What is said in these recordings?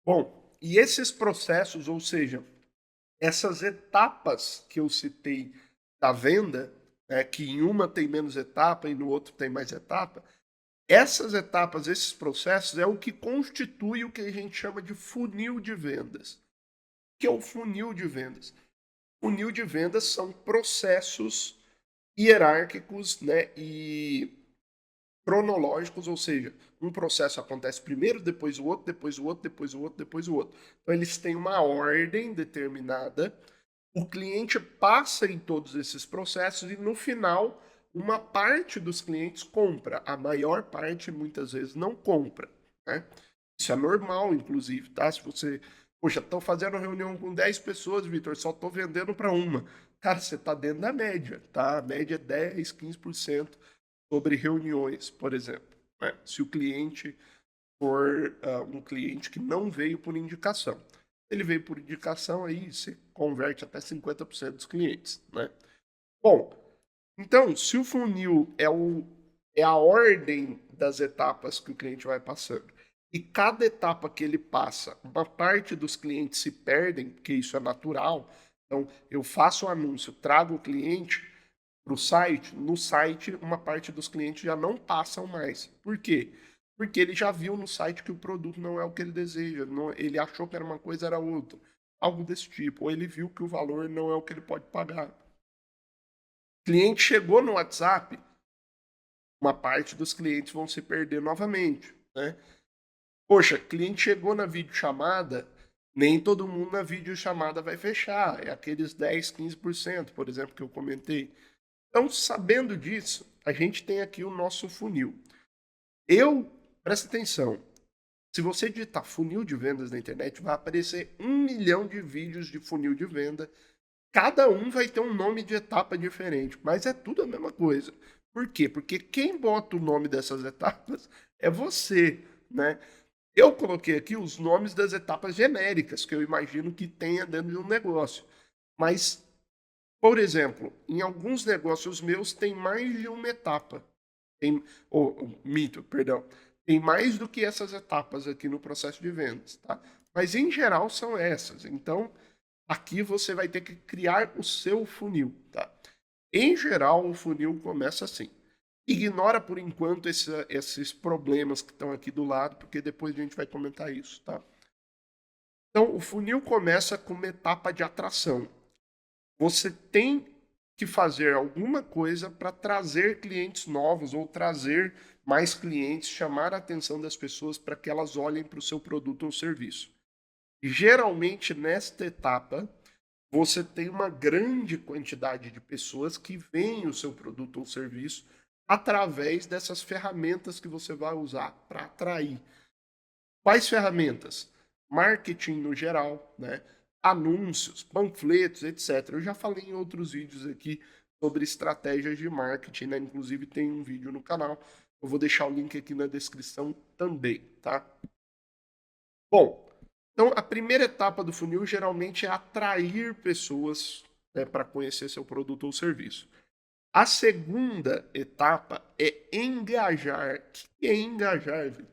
Bom, e esses processos, ou seja, essas etapas que eu citei da venda, né, que em uma tem menos etapa e no outro tem mais etapa, essas etapas, esses processos é o que constitui o que a gente chama de funil de vendas. O que é o funil de vendas? Funil de vendas são processos hierárquicos, né, e cronológicos, ou seja, um processo acontece primeiro, depois o outro, depois o outro, depois o outro, depois o outro. Então eles têm uma ordem determinada, o cliente passa em todos esses processos e no final uma parte dos clientes compra, a maior parte muitas vezes não compra, né? Isso é normal, inclusive, tá? Se você, poxa, estou fazendo reunião com 10 pessoas, Vitor, só estou vendendo para uma. Cara, você está dentro da média, tá? A média é 10, 15% sobre reuniões, por exemplo, né? Se o cliente for um cliente que não veio por indicação. Ele veio por indicação, aí você converte até 50% dos clientes, né? Bom, então, se o funil é a ordem das etapas que o cliente vai passando, e cada etapa que ele passa, uma parte dos clientes se perdem, porque isso é natural. Então, eu faço o anúncio, trago o cliente para o site, no site uma parte dos clientes já não passam mais. Por quê? Porque ele já viu no site que o produto não é o que ele deseja, ele achou que era uma coisa, era outra. Algo desse tipo. Ou ele viu que o valor não é o que ele pode pagar. O cliente chegou no WhatsApp, uma parte dos clientes vão se perder novamente, né? Poxa, cliente chegou na videochamada, nem todo mundo na videochamada vai fechar. É aqueles 10, 15%, por exemplo, que eu comentei. Então, sabendo disso, a gente tem aqui o nosso funil. Presta atenção, se você digitar funil de vendas na internet, vai aparecer 1 milhão de vídeos de funil de venda. Cada um vai ter um nome de etapa diferente, mas é tudo a mesma coisa. Por quê? Porque quem bota o nome dessas etapas é você, né? Eu coloquei aqui os nomes das etapas genéricas que eu imagino que tenha dentro de um negócio. Mas, por exemplo, em alguns negócios meus tem mais de uma etapa. Tem, mito, perdão. Tem mais do que essas etapas aqui no processo de vendas, tá? Mas em geral são essas. Então, aqui você vai ter que criar o seu funil, tá? Em geral, o funil começa assim. Ignora por enquanto esses problemas que estão aqui do lado, porque depois a gente vai comentar isso, tá? Então, o funil começa com uma etapa de atração. Você tem que fazer alguma coisa para trazer clientes novos ou trazer mais clientes, chamar a atenção das pessoas para que elas olhem para o seu produto ou serviço. E geralmente, nesta etapa, você tem uma grande quantidade de pessoas que veem o seu produto ou serviço através dessas ferramentas que você vai usar para atrair. Quais ferramentas? Marketing no geral, né? Anúncios, panfletos, etc. Eu já falei em outros vídeos aqui sobre estratégias de marketing, né? Inclusive tem um vídeo no canal. Eu vou deixar o link aqui na descrição também, tá? Bom, então a primeira etapa do funil geralmente é atrair pessoas, né, para conhecer seu produto ou serviço. A segunda etapa é engajar. O que é engajar, Vitor?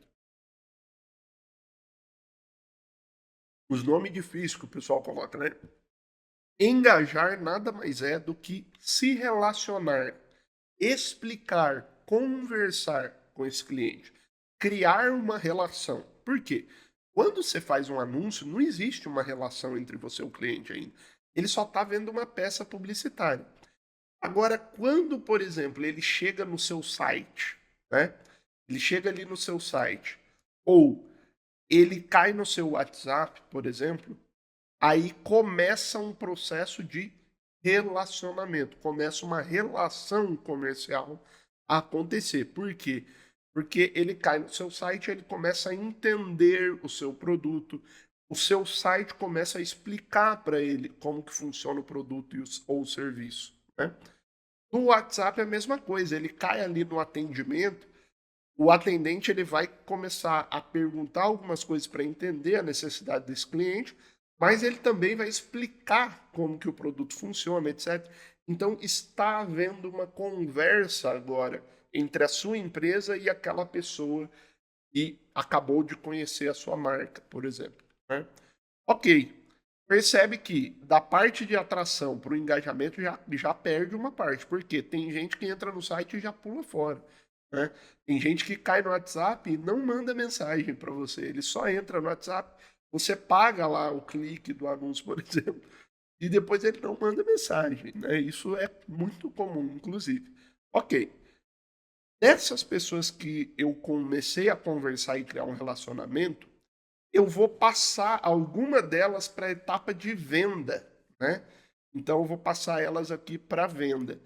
Os nomes difíceis que o pessoal coloca, né? Engajar nada mais é do que se relacionar, explicar, conversar com esse cliente, criar uma relação. Por quê? Quando você faz um anúncio, não existe uma relação entre você e o cliente ainda. Ele só está vendo uma peça publicitária. Agora, quando, por exemplo, ele chega no seu site, né? Ele chega ali no seu site, ou ele cai no seu WhatsApp, por exemplo, aí começa um processo de relacionamento, começa uma relação comercial a acontecer. Por quê? Porque ele cai no seu site, ele começa a entender o seu produto, o seu site começa a explicar para ele como que funciona o produto ou o serviço, né? No WhatsApp é a mesma coisa, ele cai ali no atendimento, o atendente ele vai começar a perguntar algumas coisas para entender a necessidade desse cliente, mas ele também vai explicar como que o produto funciona, etc. Então está havendo uma conversa agora entre a sua empresa e aquela pessoa que acabou de conhecer a sua marca, por exemplo. né? Ok. Percebe que da parte de atração para o engajamento já perde uma parte. Porque tem gente que entra no site e já pula fora, né? Tem gente que cai no WhatsApp e não manda mensagem para você. Ele só entra no WhatsApp, você paga lá o clique do anúncio, por exemplo, e depois ele não manda mensagem, né? Isso é muito comum, inclusive. Ok. Dessas pessoas que eu comecei a conversar e criar um relacionamento, eu vou passar alguma delas para a etapa de venda, né? Então eu vou passar elas aqui para venda.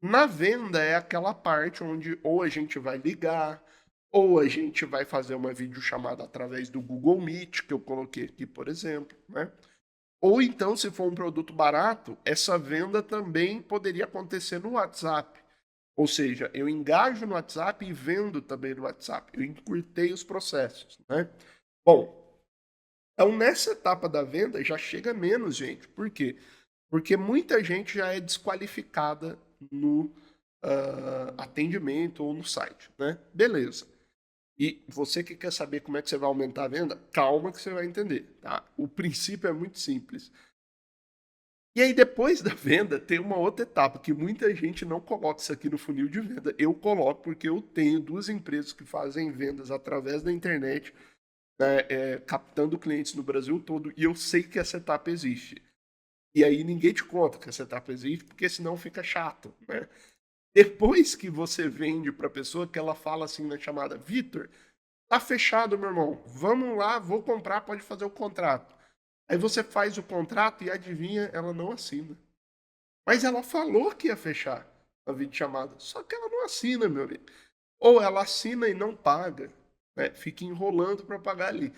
Na venda é aquela parte onde ou a gente vai ligar, ou a gente vai fazer uma videochamada através do Google Meet, que eu coloquei aqui, por exemplo, né? Ou então, se for um produto barato, essa venda também poderia acontecer no WhatsApp. Ou seja, eu engajo no WhatsApp e vendo também no WhatsApp. Eu encurtei os processos, né? Bom, então nessa etapa da venda já chega menos gente. Por quê? Porque muita gente já é desqualificada no atendimento ou no site, né? Beleza. E você que quer saber como é que você vai aumentar a venda, calma que você vai entender, tá? O princípio é muito simples. E aí, depois da venda, tem uma outra etapa que muita gente não coloca isso aqui no funil de venda. Eu coloco porque eu tenho duas empresas que fazem vendas através da internet, né, captando clientes no Brasil todo, e eu sei que essa etapa existe. E aí ninguém te conta que essa etapa existe, porque senão fica chato, né? Depois que você vende para a pessoa, que ela fala assim na chamada, Vitor, tá fechado, meu irmão, vamos lá, vou comprar, pode fazer o contrato. Aí você faz o contrato e adivinha, ela não assina. Mas ela falou que ia fechar a videochamada, só que ela não assina, meu amigo. Ou ela assina e não paga, né? Fica enrolando para pagar ali.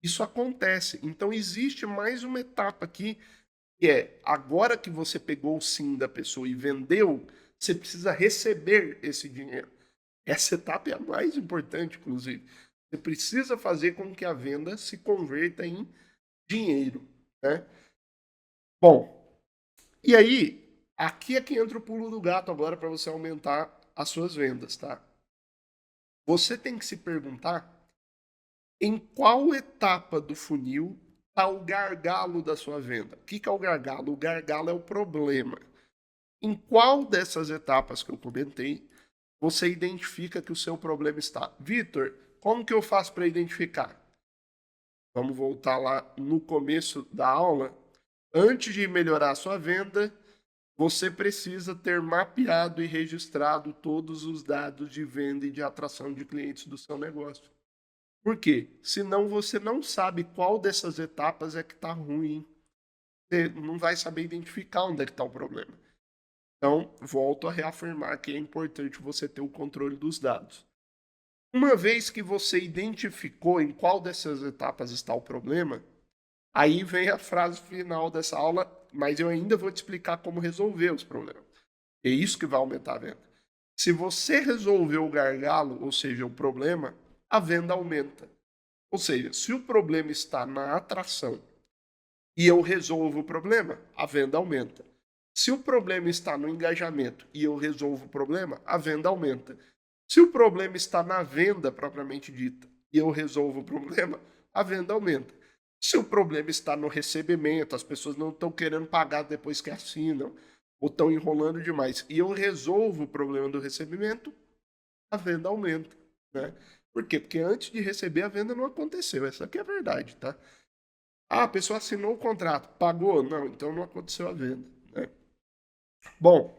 Isso acontece. Então existe mais uma etapa aqui, que é agora que você pegou o sim da pessoa e vendeu, você precisa receber esse dinheiro. Essa etapa é a mais importante, inclusive. Você precisa fazer com que a venda se converta em dinheiro, né? Bom, e aí, aqui é que entra o pulo do gato agora para você aumentar as suas vendas, tá? Você tem que se perguntar em qual etapa do funil está o gargalo da sua venda. O que é o gargalo? O gargalo é o problema. Em qual dessas etapas que eu comentei você identifica que o seu problema está? Vitor, como que eu faço para identificar? Vamos voltar lá no começo da aula. Antes de melhorar a sua venda, você precisa ter mapeado e registrado todos os dados de venda e de atração de clientes do seu negócio. Por quê? Senão você não sabe qual dessas etapas é que está ruim. Você não vai saber identificar onde é que está o problema. Então, volto a reafirmar que é importante você ter o controle dos dados. Uma vez que você identificou em qual dessas etapas está o problema, aí vem a frase final dessa aula, mas eu ainda vou te explicar como resolver os problemas. É isso que vai aumentar a venda. Se você resolver o gargalo, ou seja, o problema, a venda aumenta. Ou seja, se o problema está na atração e eu resolvo o problema, a venda aumenta. Se o problema está no engajamento e eu resolvo o problema, a venda aumenta. Se o problema está na venda propriamente dita e eu resolvo o problema, a venda aumenta. Se o problema está no recebimento, as pessoas não estão querendo pagar depois que assinam, ou estão enrolando demais, e eu resolvo o problema do recebimento, a venda aumenta, né? Por quê? Porque antes de receber a venda não aconteceu. Essa aqui é a verdade, tá? Ah, a pessoa assinou o contrato, pagou? Não, então não aconteceu a venda, né? Bom,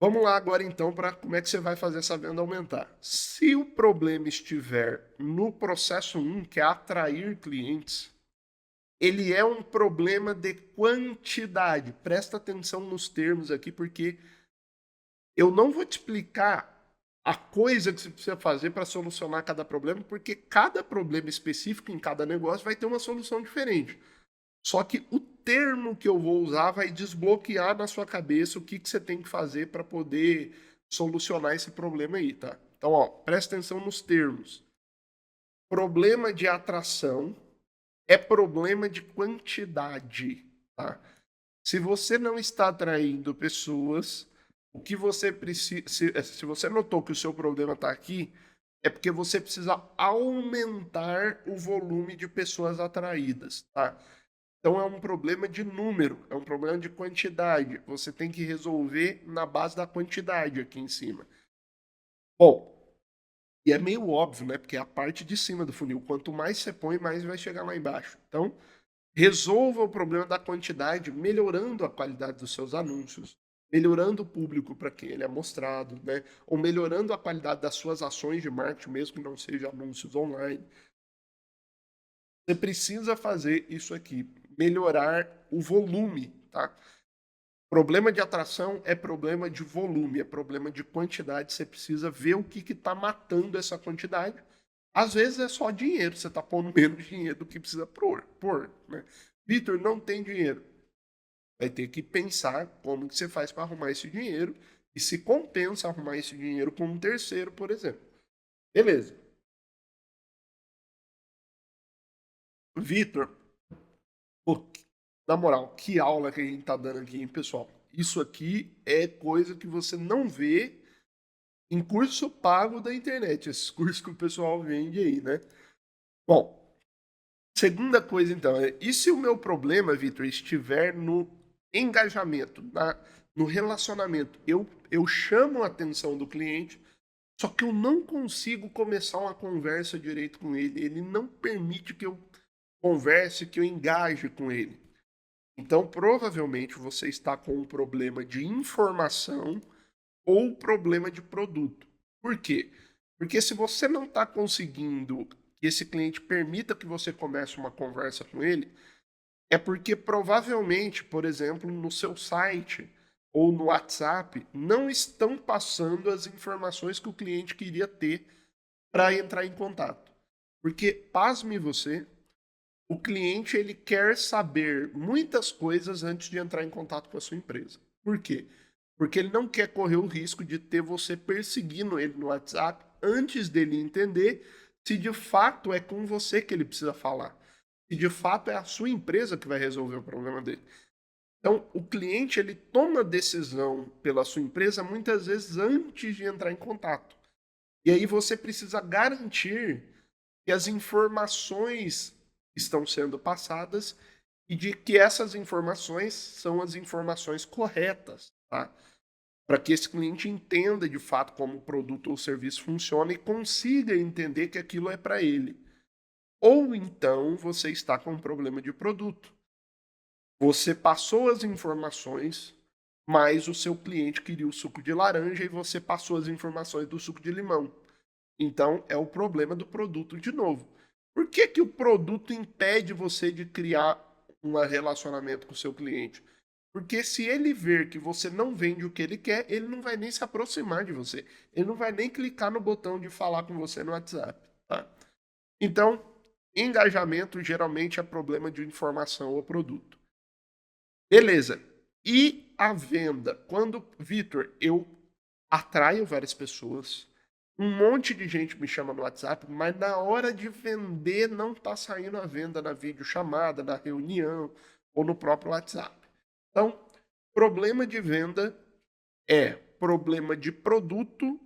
vamos lá agora então para como é que você vai fazer essa venda aumentar. Se o problema estiver no processo 1, que é atrair clientes, ele é um problema de quantidade. Presta atenção nos termos aqui, porque eu não vou te explicar a coisa que você precisa fazer para solucionar cada problema, porque cada problema específico em cada negócio vai ter uma solução diferente. Só que o termo que eu vou usar vai desbloquear na sua cabeça o que, que você tem que fazer para poder solucionar esse problema aí, tá? Então, ó, presta atenção nos termos. Problema de atração é problema de quantidade, tá? Se você não está atraindo pessoas, o que você precisa. Se você notou que o seu problema está aqui, É porque você precisa aumentar o volume de pessoas atraídas, tá? Então é um problema de número, é um problema de quantidade. Você tem que resolver na base da quantidade aqui em cima. Bom, e é meio óbvio, né? Porque é a parte de cima do funil. Quanto mais você põe, mais vai chegar lá embaixo. Então, resolva o problema da quantidade, melhorando a qualidade dos seus anúncios, melhorando o público para quem ele é mostrado, né? Ou melhorando a qualidade das suas ações de marketing, mesmo que não sejam anúncios online. Você precisa fazer isso aqui, melhorar o volume, tá? Problema de atração é problema de volume, é problema de quantidade. Você precisa ver o que está matando essa quantidade. Às vezes é só dinheiro, você está pondo menos dinheiro do que precisa pôr, né? Vitor, não tem dinheiro. Vai ter que pensar como que você faz para arrumar esse dinheiro e se compensa arrumar esse dinheiro com um terceiro, por exemplo. Beleza. Vitor, pô, na moral, que aula que a gente tá dando aqui, hein, pessoal? Isso aqui é coisa que você não vê em curso pago da internet, esses cursos que o pessoal vende aí, né? Bom, segunda coisa então, e se o meu problema, Vitor, estiver no engajamento, no relacionamento? Eu chamo a atenção do cliente, só que eu não consigo começar uma conversa direito com ele. Ele não permite que eu converse, que eu engaje com ele. Então, provavelmente você está com um problema de informação ou problema de produto. Por quê? Porque se você não está conseguindo que esse cliente permita que você comece uma conversa com ele, é porque provavelmente, por exemplo, no seu site ou no WhatsApp, não estão passando as informações que o cliente queria ter para entrar em contato. Porque, pasme você, o cliente ele quer saber muitas coisas antes de entrar em contato com a sua empresa. Por quê? Porque ele não quer correr o risco de ter você perseguindo ele no WhatsApp antes dele entender se de fato é com você que ele precisa falar. Se de fato é a sua empresa que vai resolver o problema dele. Então, o cliente ele toma decisão pela sua empresa muitas vezes antes de entrar em contato. E aí você precisa garantir que as informações estão sendo passadas e de que essas informações são as informações corretas, tá? Para que esse cliente entenda de fato como o produto ou serviço funciona e consiga entender que aquilo é para ele. Ou então você está com um problema de produto. Você passou as informações, mas o seu cliente queria o suco de laranja e você passou as informações do suco de limão. Então, é o problema do produto de novo. Por que, que o produto impede você de criar um relacionamento com o seu cliente? Porque se ele ver que você não vende o que ele quer, ele não vai nem se aproximar de você. Ele não vai nem clicar no botão de falar com você no WhatsApp. Tá? Então, engajamento geralmente é problema de informação ou produto. Beleza. E a venda? Quando, Vitor, eu atraio várias pessoas, um monte de gente me chama no WhatsApp, mas na hora de vender não está saindo a venda na videochamada, na reunião ou no próprio WhatsApp. Então, problema de venda é problema de produto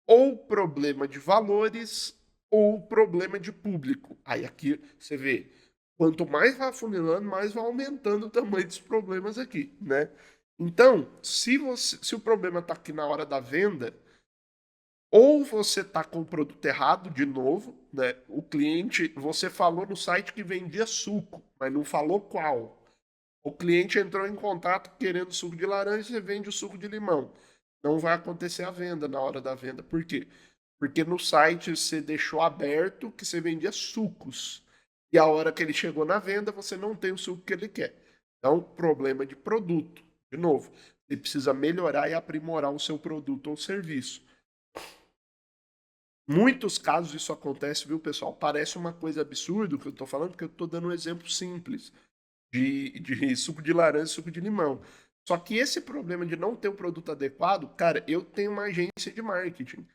ou problema de valores ou problema de público. Aí aqui você vê, quanto mais vai afunilando, mais vai aumentando o tamanho dos problemas aqui, né? Então, se o problema está aqui na hora da venda, ou você está com o produto errado de novo, né? O cliente, você falou no site que vendia suco, mas não falou qual. O cliente entrou em contato querendo suco de laranja, você vende o suco de limão. Não vai acontecer a venda na hora da venda. Por quê? Porque no site você deixou aberto que você vendia sucos. E a hora que ele chegou na venda, você não tem o suco que ele quer. Então, problema de produto. De novo, você precisa melhorar e aprimorar o seu produto ou serviço. Muitos casos isso acontece, viu, pessoal? Parece uma coisa absurda o que eu estou falando, porque eu estou dando um exemplo simples de suco de laranja e suco de limão. Só que esse problema de não ter o produto adequado, cara, eu tenho uma agência de marketing.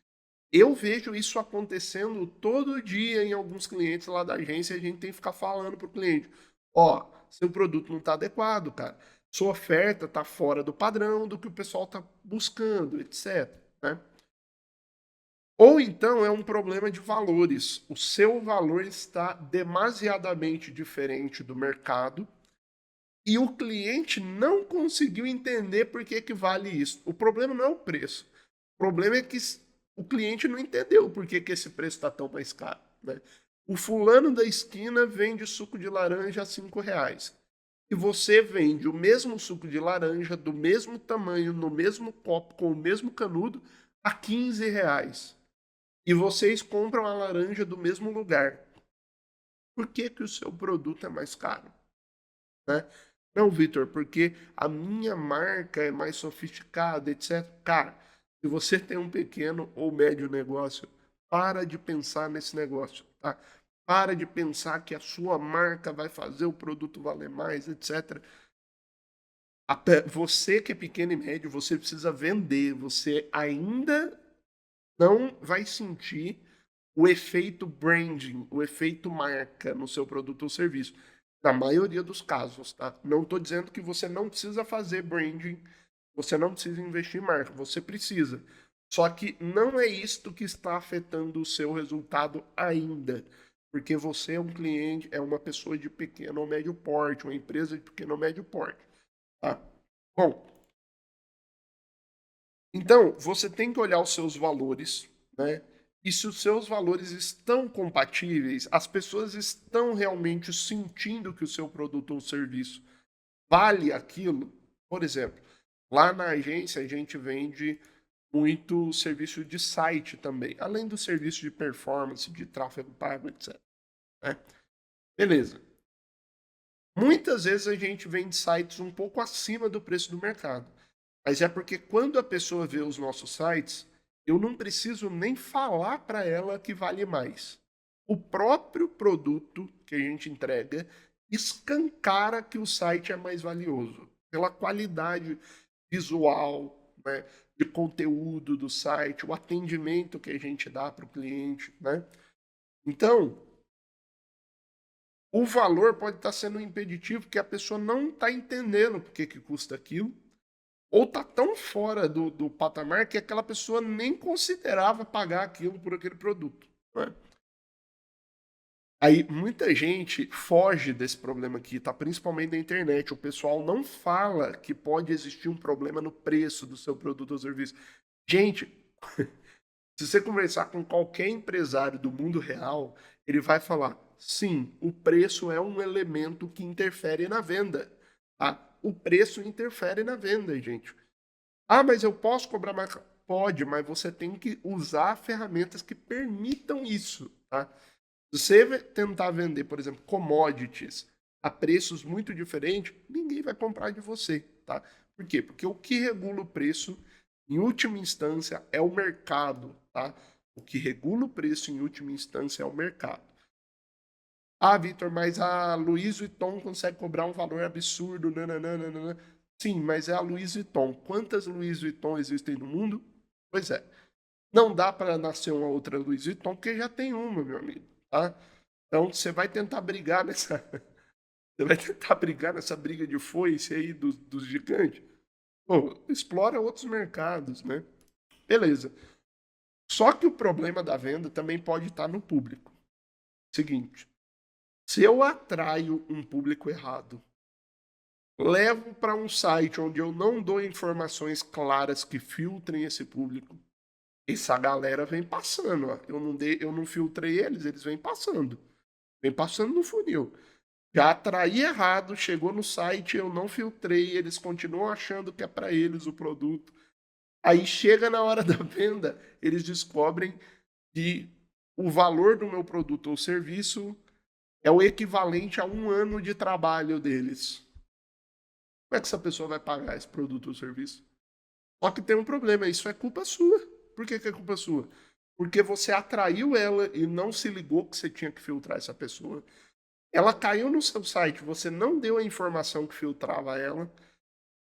Eu vejo isso acontecendo todo dia em alguns clientes lá da agência, a gente tem que ficar falando pro cliente, ó, seu produto não está adequado, cara. Sua oferta está fora do padrão do que o pessoal está buscando, etc. Né? Ou então é um problema de valores. O seu valor está demasiadamente diferente do mercado e o cliente não conseguiu entender por que vale isso. O problema não é o preço. O problema é que o cliente não entendeu por que esse preço está tão mais caro. Né? O fulano da esquina vende suco de laranja a R$ 5. E você vende o mesmo suco de laranja, do mesmo tamanho, no mesmo copo, com o mesmo canudo, a R$ 15. E vocês compram a laranja do mesmo lugar. Por que o seu produto é mais caro? Né? Não, Vitor, porque a minha marca é mais sofisticada, etc. Cara, se você tem um pequeno ou médio negócio, para de pensar nesse negócio, tá? Para de pensar que a sua marca vai fazer o produto valer mais, etc. Você que é pequeno e médio, você precisa vender. Você ainda não vai sentir o efeito branding, o efeito marca no seu produto ou serviço. Na maioria dos casos, tá? Não estou dizendo que você não precisa fazer branding, você não precisa investir em marca, você precisa. Só que não é isto que está afetando o seu resultado ainda. Porque você é um cliente, é uma pessoa de pequeno ou médio porte, uma empresa de pequeno ou médio porte. Tá? Bom, então você tem que olhar os seus valores, né? E se os seus valores estão compatíveis, as pessoas estão realmente sentindo que o seu produto ou serviço vale aquilo. Por exemplo, lá na agência a gente vende muito serviço de site também, além do serviço de performance, de tráfego pago, etc. Né? Beleza. Muitas vezes a gente vende sites um pouco acima do preço do mercado. Mas é porque quando a pessoa vê os nossos sites, eu não preciso nem falar para ela que vale mais. O próprio produto que a gente entrega escancara que o site é mais valioso, pela qualidade visual, né, de conteúdo do site, o atendimento que a gente dá para o cliente. Né? Então, o valor pode estar sendo um impeditivo porque a pessoa não está entendendo por que custa aquilo ou tá tão fora do patamar que aquela pessoa nem considerava pagar aquilo por aquele produto. Né? Aí muita gente foge desse problema aqui, tá? Principalmente na internet. O pessoal não fala que pode existir um problema no preço do seu produto ou serviço. Gente, se você conversar com qualquer empresário do mundo real, ele vai falar: sim, o preço é um elemento que interfere na venda. Tá? O preço interfere na venda, gente. Ah, mas eu posso cobrar mais? Pode, mas você tem que usar ferramentas que permitam isso, tá? Se você tentar vender, por exemplo, commodities a preços muito diferentes, ninguém vai comprar de você, tá? Por quê? Porque o que regula o preço, em última instância, é o mercado, tá? O que regula o preço, em última instância, é o mercado. Ah, Vitor, mas a Louis Vuitton consegue cobrar um valor absurdo, nananana. Sim, mas é a Louis Vuitton. Quantas Louis Vuitton existem no mundo? Pois é. Não dá para nascer uma outra Louis Vuitton, porque já tem uma, meu amigo. Tá? Então você vai tentar brigar nessa. Você vai tentar brigar nessa briga de foice aí dos gigantes. Pô, explora outros mercados, né? Beleza. Só que o problema da venda também pode estar no público. Seguinte, se eu atraio um público errado, levo para um site onde eu não dou informações claras que filtrem esse público, essa galera vem passando. Ó. Eu não filtrei eles, eles vêm passando. Vem passando no funil. Já atraí errado, chegou no site, eu não filtrei, eles continuam achando que é para eles o produto. Aí chega na hora da venda, eles descobrem que o valor do meu produto ou serviço é o equivalente a um ano de trabalho deles. Como é que essa pessoa vai pagar esse produto ou serviço? Só que tem um problema, isso é culpa sua. Por que é culpa sua? Porque você atraiu ela e não se ligou que você tinha que filtrar essa pessoa. Ela caiu no seu site, você não deu a informação que filtrava ela.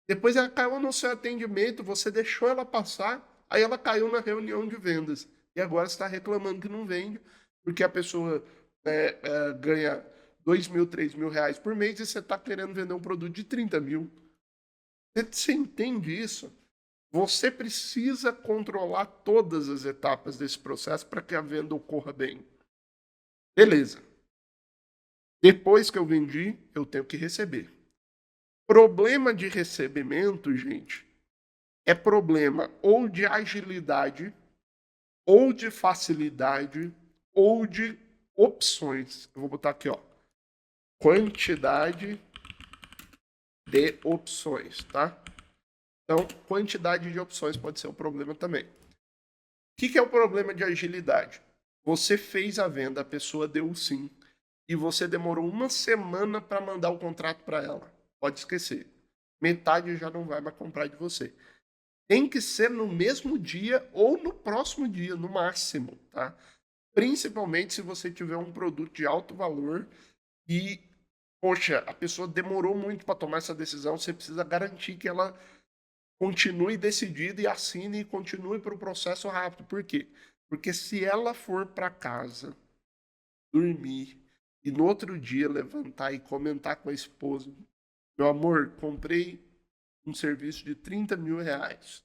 Depois ela caiu no seu atendimento, você deixou ela passar, aí ela caiu na reunião de vendas. E agora você está reclamando que não vende, porque a pessoa ganha 2 mil, 3 mil reais por mês e você está querendo vender um produto de 30 mil. Você entende isso? Você precisa controlar todas as etapas desse processo para que a venda ocorra bem. Beleza. Depois que eu vendi, eu tenho que receber. Problema de recebimento, gente, é problema ou de agilidade, ou de facilidade, ou de opções. Eu vou botar aqui, ó. Quantidade de opções, tá? Então, quantidade de opções pode ser um problema também. O que é o problema de agilidade? Você fez a venda, a pessoa deu o sim, e você demorou uma semana para mandar o contrato para ela. Pode esquecer. Metade já não vai mais comprar de você. Tem que ser no mesmo dia ou no próximo dia, no máximo, tá? Principalmente se você tiver um produto de alto valor e, poxa, a pessoa demorou muito para tomar essa decisão, você precisa garantir que ela continue decidida e assine e continue para o processo rápido. Por quê? Porque se ela for para casa, dormir e no outro dia levantar e comentar com a esposa, meu amor, comprei um serviço de 30 mil reais.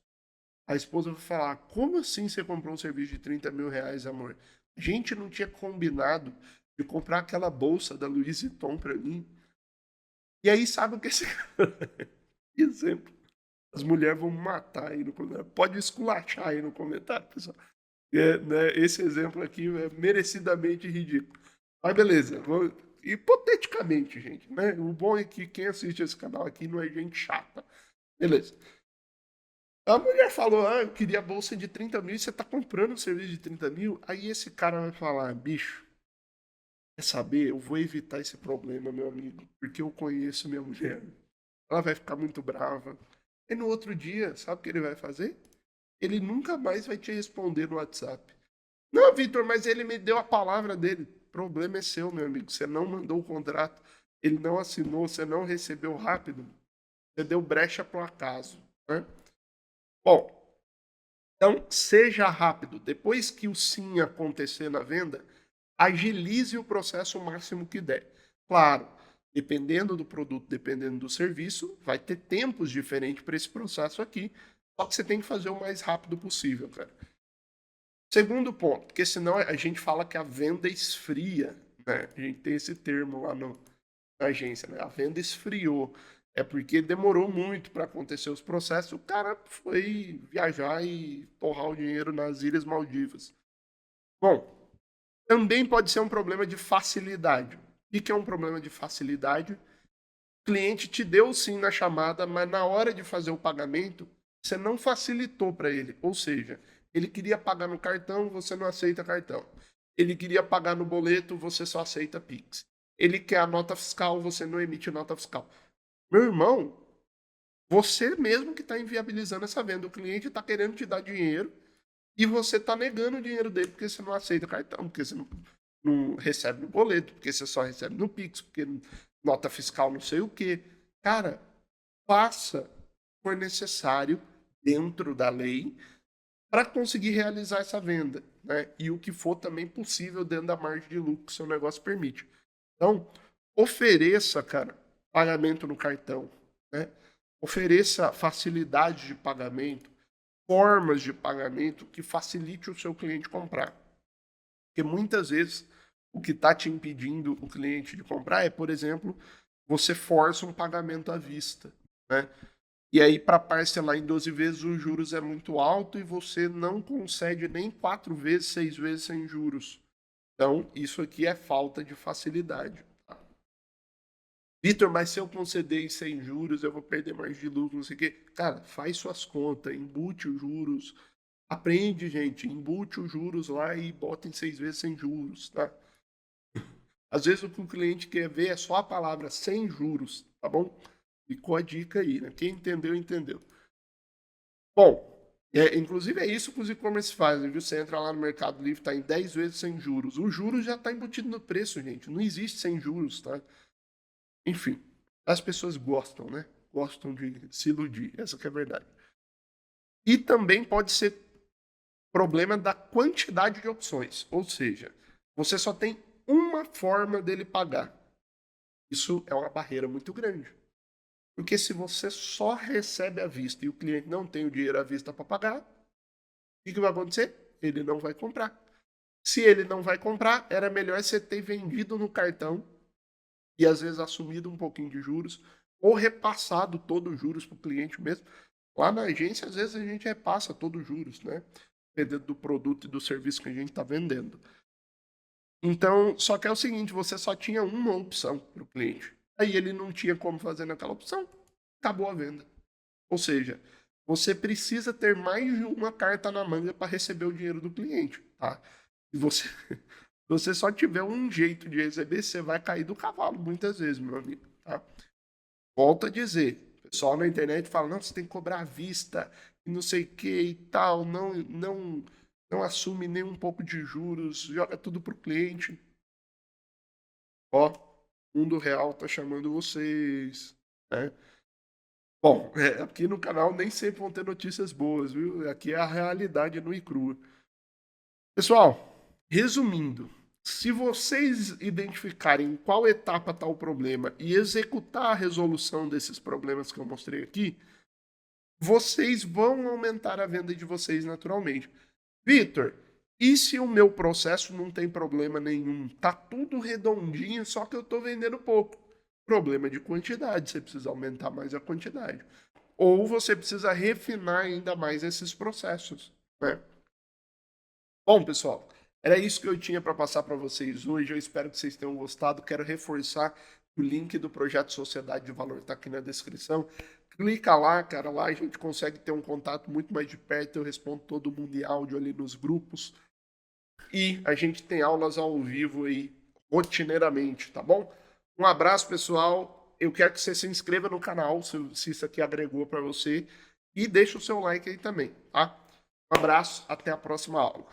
A esposa vai falar, como assim você comprou um serviço de 30 mil reais, amor? A gente não tinha combinado de comprar aquela bolsa da Louis Vuitton para mim. E aí, sabe o que esse exemplo? As mulheres vão matar aí no comentário. Pode esculachar aí no comentário, pessoal. Né, esse exemplo aqui é merecidamente ridículo. Mas beleza. Hipoteticamente, gente. Né? O bom é que quem assiste esse canal aqui não é gente chata. Beleza. A mulher falou, eu queria a bolsa de 30 mil e você tá comprando um serviço de 30 mil? Aí esse cara vai falar, bicho, quer saber? Eu vou evitar esse problema, meu amigo, porque eu conheço minha mulher. Ela vai ficar muito brava. E no outro dia, sabe o que ele vai fazer? Ele nunca mais vai te responder no WhatsApp. Não, Vitor, mas ele me deu a palavra dele. O problema é seu, meu amigo. Você não mandou o contrato, ele não assinou, você não recebeu rápido. Você deu brecha pro acaso. Né? Bom, então seja rápido. Depois que o sim acontecer na venda, agilize o processo o máximo que der. Claro, dependendo do produto, dependendo do serviço, vai ter tempos diferentes para esse processo aqui. Só que você tem que fazer o mais rápido possível, cara. Segundo ponto, porque senão a gente fala que a venda esfria, né? A gente tem esse termo lá na agência, né? A venda esfriou. É porque demorou muito para acontecer os processos, o cara foi viajar e torrar o dinheiro nas Ilhas Maldivas. Bom, também pode ser um problema de facilidade. O que é um problema de facilidade? O cliente te deu sim na chamada, mas na hora de fazer o pagamento, você não facilitou para ele. Ou seja, ele queria pagar no cartão, você não aceita cartão. Ele queria pagar no boleto, você só aceita Pix. Ele quer a nota fiscal, você não emite nota fiscal. Meu irmão, você mesmo que está inviabilizando essa venda. O cliente está querendo te dar dinheiro e você está negando o dinheiro dele porque você não aceita cartão, porque você não recebe no boleto, porque você só recebe no Pix, porque nota fiscal não sei o quê. Cara, faça o que for necessário dentro da lei para conseguir realizar essa venda, né? E o que for também possível dentro da margem de lucro que o seu negócio permite. Então, ofereça, cara, pagamento no cartão, né? Ofereça facilidade de pagamento, formas de pagamento que facilite o seu cliente comprar. Porque muitas vezes o que está te impedindo o cliente de comprar é, por exemplo, você força um pagamento à vista, né? E aí, para parcelar em 12 vezes, os juros é muito alto e você não concede nem 4 vezes, 6 vezes sem juros. Então, isso aqui é falta de facilidade. Tá? Vitor, mas se eu conceder sem juros, eu vou perder mais de lucro, não sei o quê. Cara, faz suas contas, embute os juros. Aprende, gente, embute os juros lá e bota em 6 vezes sem juros, tá? Às vezes o que o cliente quer ver é só a palavra sem juros, tá bom? Ficou a dica aí, né? Quem entendeu, entendeu. Bom, inclusive é isso que os e-commerce fazem, viu? Você entra lá no Mercado Livre, tá em 10 vezes sem juros. O juros já tá embutido no preço, gente. Não existe sem juros, tá? Enfim, as pessoas gostam, né? Gostam de se iludir, essa que é a verdade. E também pode ser problema da quantidade de opções, ou seja, você só tem uma forma dele pagar. Isso é uma barreira muito grande. Porque se você só recebe à vista e o cliente não tem o dinheiro à vista para pagar, o que vai acontecer? Ele não vai comprar. Se ele não vai comprar, era melhor você ter vendido no cartão e às vezes assumido um pouquinho de juros ou repassado todos os juros para o cliente mesmo. Lá na agência, às vezes a gente repassa todos os juros, né? Dependendo do produto e do serviço que a gente está vendendo. Então, só que é o seguinte, você só tinha uma opção para o cliente. Aí ele não tinha como fazer naquela opção, acabou a venda. Ou seja, você precisa ter mais de uma carta na manga para receber o dinheiro do cliente, tá? E você, se você só tiver um jeito de receber, você vai cair do cavalo muitas vezes, meu amigo, tá? Volto a dizer, o pessoal na internet fala, não, você tem que cobrar à vista, e não sei o que e tal, não assume nem um pouco de juros, joga tudo pro cliente. Ó, o mundo real tá chamando vocês, né? Bom, aqui no canal nem sempre vão ter notícias boas, viu? Aqui é a realidade nua e crua. Pessoal, resumindo, se vocês identificarem em qual etapa está o problema e executar a resolução desses problemas que eu mostrei aqui, vocês vão aumentar a venda de vocês naturalmente. Vitor, e se o meu processo não tem problema nenhum? Tá tudo redondinho, só que eu estou vendendo pouco. Problema de quantidade, você precisa aumentar mais a quantidade. Ou você precisa refinar ainda mais esses processos, né? Bom, pessoal, era isso que eu tinha para passar para vocês hoje. Eu espero que vocês tenham gostado. Quero reforçar o link do projeto Sociedade de Valor está aqui na descrição. Clica lá, cara, lá a gente consegue ter um contato muito mais de perto. Eu respondo todo mundo em áudio ali nos grupos. E a gente tem aulas ao vivo aí rotineiramente, tá bom? Um abraço, pessoal. Eu quero que você se inscreva no canal, se isso aqui agregou para você. E deixa o seu like aí também, tá? Um abraço, até a próxima aula.